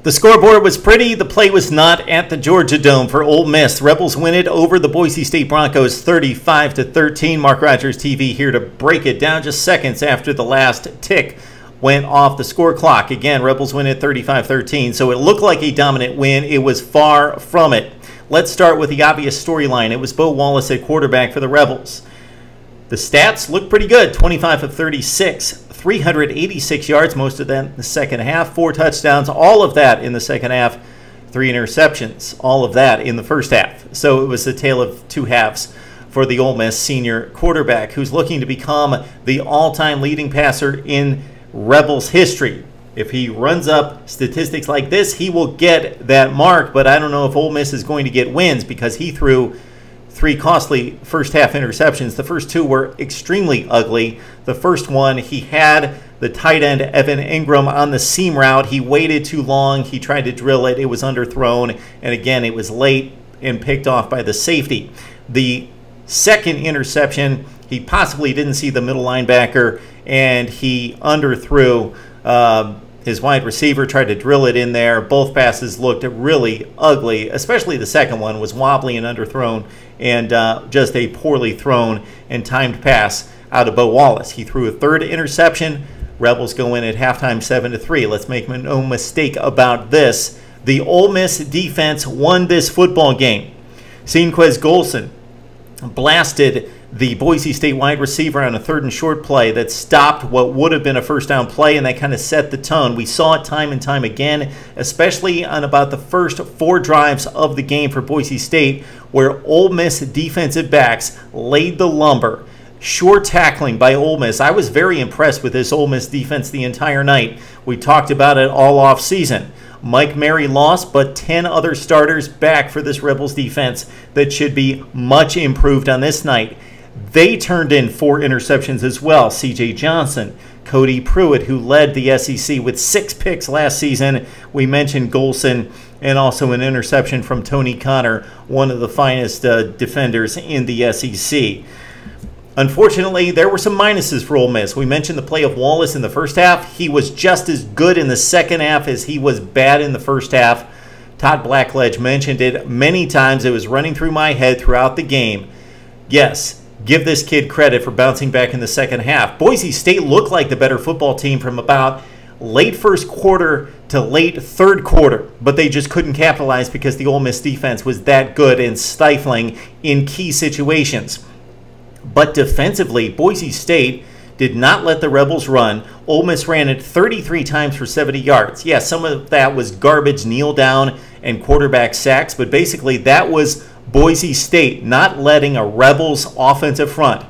The scoreboard was pretty. The play was not at the Georgia Dome for Ole Miss. Rebels win it over the Boise State Broncos 35-13. Mark Rogers TV here to break it down just seconds after the last tick went off the score clock. Again, Rebels win it 35-13. So it looked like a dominant win. It was far from it. Let's start with the obvious storyline. It was Bo Wallace at quarterback for the Rebels. The stats look pretty good. 25 of 36, 386 yards, most of that in the second half, 4 touchdowns, all of that in the second half, 3 interceptions, all of that in the first half. So it was a tale of two halves for the Ole Miss senior quarterback, who's looking to become the all-time leading passer in Rebels history. If he runs up statistics like this, he will get that mark, but I don't know if Ole Miss is going to get wins because he threw 3 costly first half interceptions. The first 2 were extremely ugly. The first one, he had the tight end Evan Ingram on the seam route. He waited too long. He tried to drill it. It was underthrown. And again, it was late and picked off by the safety. The second interception, he possibly didn't see the middle linebacker and he underthrew his wide receiver, tried to drill it in there. Both passes looked really ugly, especially the second one was wobbly and underthrown, and just a poorly thrown and timed pass out of Bo Wallace. He threw a third interception. Rebels go in at halftime 7-3. Let's make no mistake about this. The Ole Miss defense won this football game. Cinquez Golson blasted the Boise State wide receiver on a 3rd and short play that stopped what would have been a first down play, and that kind of set the tone. We saw it time and time again, especially on about the first 4 drives of the game for Boise State, where Ole Miss defensive backs laid the lumber. Short tackling by Ole Miss. I was very impressed with this Ole Miss defense the entire night. We talked about it all off season. Mike Mary lost, but 10 other starters back for this Rebels defense that should be much improved on this night. They turned in 4 interceptions as well. C.J. Johnson, Cody Prewitt, who led the SEC with 6 picks last season. We mentioned Golson, and also an interception from Tony Connor, one of the finest defenders in the SEC. Unfortunately, there were some minuses for Ole Miss. We mentioned the play of Wallace in the first half. He was just as good in the second half as he was bad in the first half. Todd Blackledge mentioned it many times. It was running through my head throughout the game. Yes, give this kid credit for bouncing back in the second half. Boise State looked like the better football team from about late first quarter to late third quarter, but they just couldn't capitalize because the Ole Miss defense was that good and stifling in key situations. But defensively, Boise State did not let the Rebels run. Ole Miss ran it 33 times for 70 yards. Yeah, some of that was garbage kneel down and quarterback sacks, but basically that was Boise State not letting a Rebels offensive front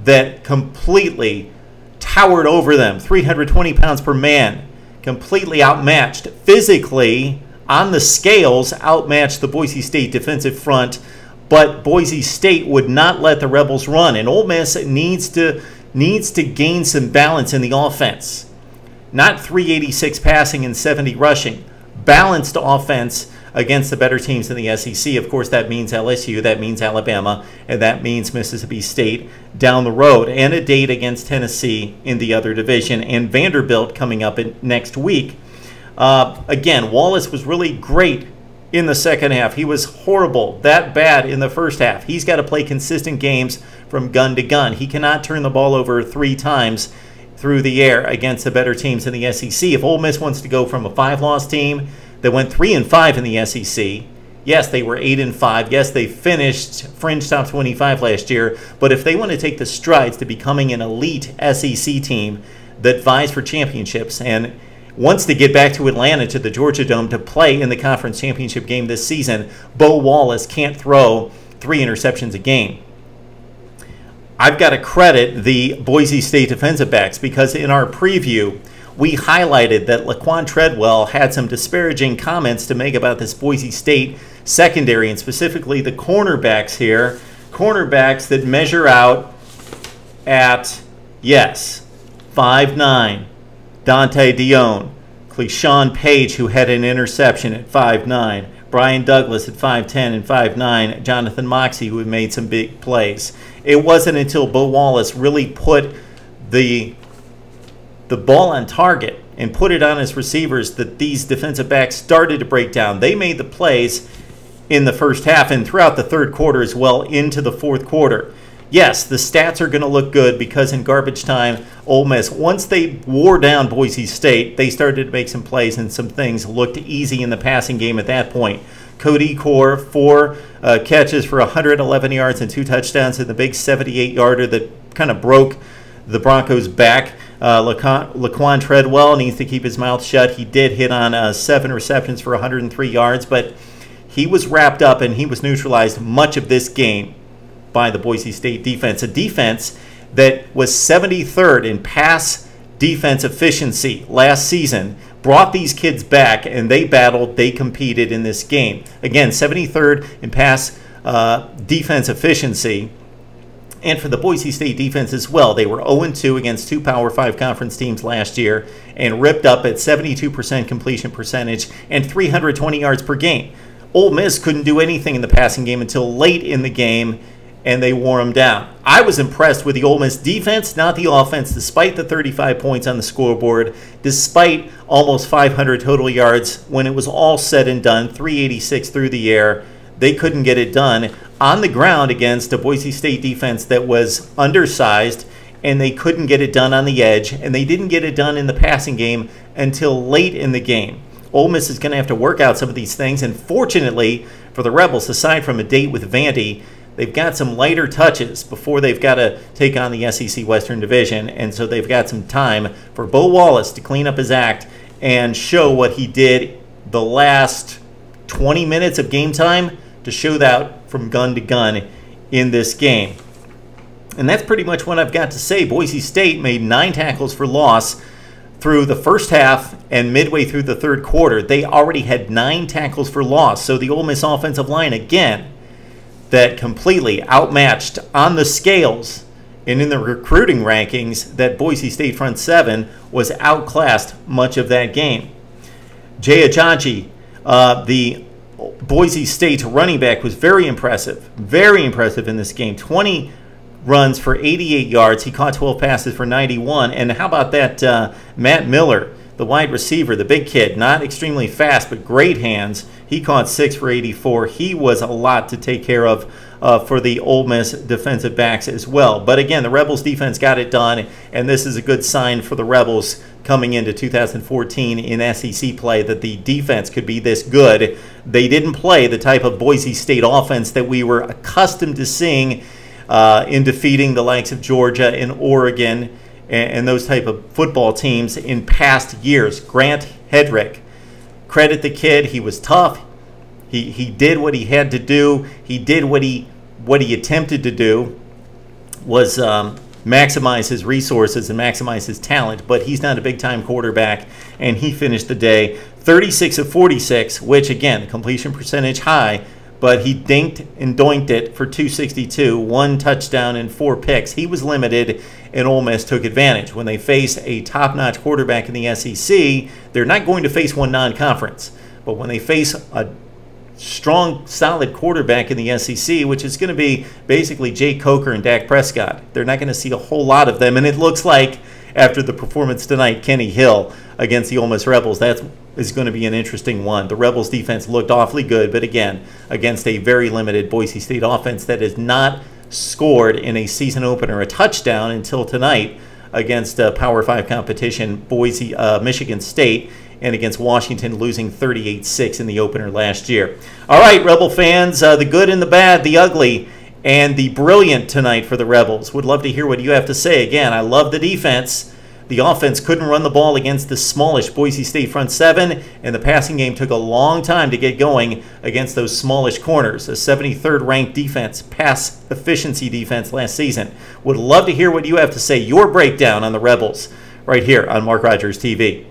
that completely towered over them, 320 pounds per man, completely outmatched physically on the scales, outmatched the Boise State defensive front, but Boise State would not let the Rebels run, and Ole Miss needs to gain some balance in the offense. Not 386 passing and 70 rushing. Balanced offense against the better teams in the SEC. Of course, that means LSU, that means Alabama, and that means Mississippi State down the road, and a date against Tennessee in the other division, and Vanderbilt coming up next week. Again, Wallace was really great in the second half. He was horrible, that bad in the first half. He's got to play consistent games from gun to gun. He cannot turn the ball over 3 times through the air against the better teams in the SEC. If Ole Miss wants to go from a 5-loss team that went 3-5 in the SEC, yes, they were 8-5. Yes, they finished fringe top 25 last year. But if they want to take the strides to becoming an elite SEC team that vies for championships and wants to get back to Atlanta, to the Georgia Dome, to play in the conference championship game this season, Bo Wallace can't throw 3 interceptions a game. I've got to credit the Boise State defensive backs because in our preview, we highlighted that Laquon Treadwell had some disparaging comments to make about this Boise State secondary, and specifically the cornerbacks here. Cornerbacks that measure out at, yes, 5'9". Dante Dion, Cleshawn Page, who had an interception at 5'9", Brian Douglas at 5'10" and 5'9", Jonathan Moxey, who had made some big plays. It wasn't until Bo Wallace really put the ball on target and put it on his receivers that these defensive backs started to break down. They made the plays in the first half and throughout the third quarter as well into the fourth quarter. Yes, the stats are going to look good because in garbage time, Ole Miss, once they wore down Boise State, they started to make some plays and some things looked easy in the passing game at that point. Cody Core, 4 catches for 111 yards and 2 touchdowns in the big 78-yarder that kind of broke the Broncos' back. Laquon Treadwell needs to keep his mouth shut. He did hit on 7 receptions for 103 yards, but he was wrapped up and he was neutralized much of this game by the Boise State defense, a defense that was 73rd in pass defense efficiency last season, brought these kids back, and they battled, they competed in this game. Again, 73rd in pass defense efficiency. And for the Boise State defense as well, they were 0-2 against 2 Power 5 conference teams last year and ripped up at 72% completion percentage and 320 yards per game. Ole Miss couldn't do anything in the passing game until late in the game, and they wore them down. I was impressed with the Ole Miss defense, not the offense, despite the 35 points on the scoreboard, despite almost 500 total yards when it was all said and done, 386 through the air. They couldn't get it done on the ground against a Boise State defense that was undersized, and they couldn't get it done on the edge, and they didn't get it done in the passing game until late in the game. Ole Miss is going to have to work out some of these things, and fortunately for the Rebels, aside from a date with Vandy, they've got some lighter touches before they've got to take on the SEC Western Division, and so they've got some time for Bo Wallace to clean up his act and show what he did the last 20 minutes of game time, to show that from gun to gun in this game. And that's pretty much what I've got to say. Boise State made 9 tackles for loss through the first half and midway through the third quarter. They already had 9 tackles for loss. So the Ole Miss offensive line, again, that completely outmatched on the scales and in the recruiting rankings, that Boise State front 7 was outclassed much of that game. Jay Ajayi, the Boise State running back, was very impressive in this game. 20 runs for 88 yards. He caught 12 passes for 91. And how about that Matt Miller, the wide receiver, the big kid, not extremely fast, but great hands. He caught 6 for 84. He was a lot to take care of for the Ole Miss defensive backs as well. But again, the Rebels defense got it done, and this is a good sign for the Rebels coming into 2014 in SEC play, that the defense could be this good. They didn't play the type of Boise State offense that we were accustomed to seeing in defeating the likes of Georgia and Oregon and those type of football teams in past years. Grant Hedrick, credit the kid. He was tough. He did what he had to do. He did what he attempted to do, was maximize his resources and maximize his talent. But he's not a big-time quarterback, and he finished the day 36 of 46, which, again, the completion percentage high, but he dinked and doinked it for 262, 1 touchdown and 4 picks. He was limited, and Ole Miss took advantage. When they face a top-notch quarterback in the SEC, they're not going to face one non-conference. But when they face a strong, solid quarterback in the SEC, which is going to be basically Jake Coker and Dak Prescott, they're not going to see a whole lot of them. And it looks like, after the performance tonight, Kenny Hill against the Ole Miss Rebels, that is going to be an interesting one. The Rebels defense looked awfully good, but again, against a very limited Boise State offense that has not scored in a season opener a touchdown until tonight against Power 5 competition, Michigan State, and against Washington, losing 38-6 in the opener last year. All right, Rebel fans, the good and the bad, the ugly, and the brilliant tonight for the Rebels. Would love to hear what you have to say. Again, I love the defense. The offense couldn't run the ball against the smallish Boise State front 7, and the passing game took a long time to get going against those smallish corners. A 73rd ranked defense, pass efficiency defense last season. Would love to hear what you have to say, your breakdown on the Rebels, right here on Mark Rogers TV.